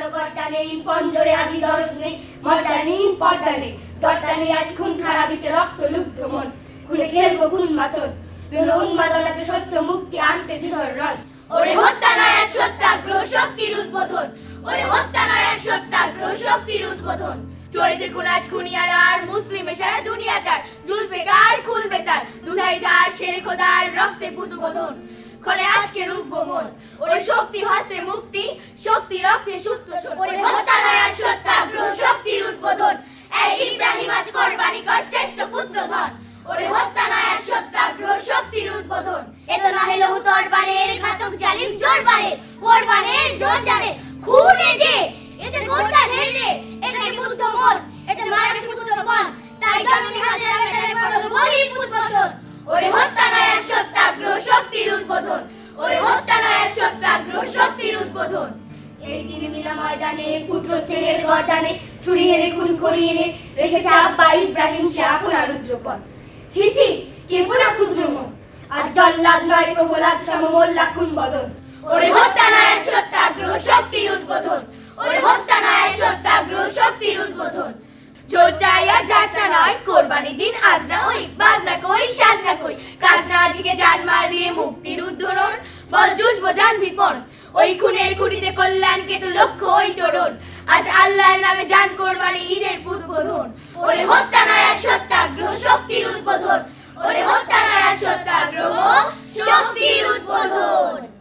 কালো গড্ডা নেই, পঞ্জরে আজি দরদ নেই, মর্দা নেই, পর্দা নেই, দরদা নেই আজ খুন খারাপিতে রক্ত লুব্ধ মন, খুলে খেলবো খুন মাতন, দুনো উন্মাদনাতে সত্য মুক্তি আনতে ঝড় রণ। ওরে হত্যা নয় আর সত্যাগ্রহ শক্তির উদ্বোধন, ওরে হত্যা নয় আর সত্যাগ্রহ শক্তির উদ্বোধন। চলেছে কুনাজ খুনিয়ার আর মুসলিমে সারা দুনিয়াটার, জুলফিকার খুলবে তার দুধাইদার শেরে খোদার রক্তে পুতুবোধন। খরে আজকে রূপ ভ্রমণ, ওরে শক্তি হস্তে মুক্তি, শক্তি রক্তে সুপ্ত শোধন। ওরে হত্যা নয় আর সত্যাগ্রহ শক্তির উদ্বোধন, এই ইব্রাহিম আজ কোরবানি কর শ্রেষ্ঠ পুত্রধন। ওরে হত্যা নয় আর সত্যাগ্রহ শক্তির উদ্বোধন। এত না হলো তরবারের ঘাতক জালিম জোরবারের, কোরবানের জোর জানে খুনে যে এতে গোটা ঢের রে, এতে বুদ্ধ মন, এতে মারা পুত্র পণ, তাই জননী হাজেরা বেটারে পড়ল বলির পুত্রবসন। ওরে হত্যা নয় আর সত্যাগ্রহ শক্তির উদ্বোধন, ওরে হত্যা নয় আর সত্যাগ্রহ শক্তির উদ্বোধন। এই দিনে মিলা ময়দানে পুত্র স্নেহের গর্দানে ছুরি হেনে খুন করিয়ে এনে রেখেছে আব্বা ইব্রাহিম সে আপনার রুদ্রপণ। ছি ছি কেবো না ক্ষুদ্র মন, আজ জল্লাদ নয় প্রহ্লাদ সমমোল্লা খুন বদন। ওরে হত্যা নয় আর সত্যাগ্রহ শক্তির উদ্বোধন, ওরে হত্যা নয় আর সত্যাগ্রহ শক্তির উদ্বোধন। চোর চাই আর যাস না নয়, কোরবানি দিন আজ না ওই, বাজ না কই সাজ না কই, কাজ না আজকে জানমাল দিয়ে মুক্তির উদ্ধরণ, বল জুসবো জান বিপন। ওই খুনের খুনিতে কল্যাণকে তো লক্ষ্য ওই তোরণ, আজ আল্লাহর নামে জান কোরবানি ঈদের উদ্বোধন। ওরে হত্যা নয় আর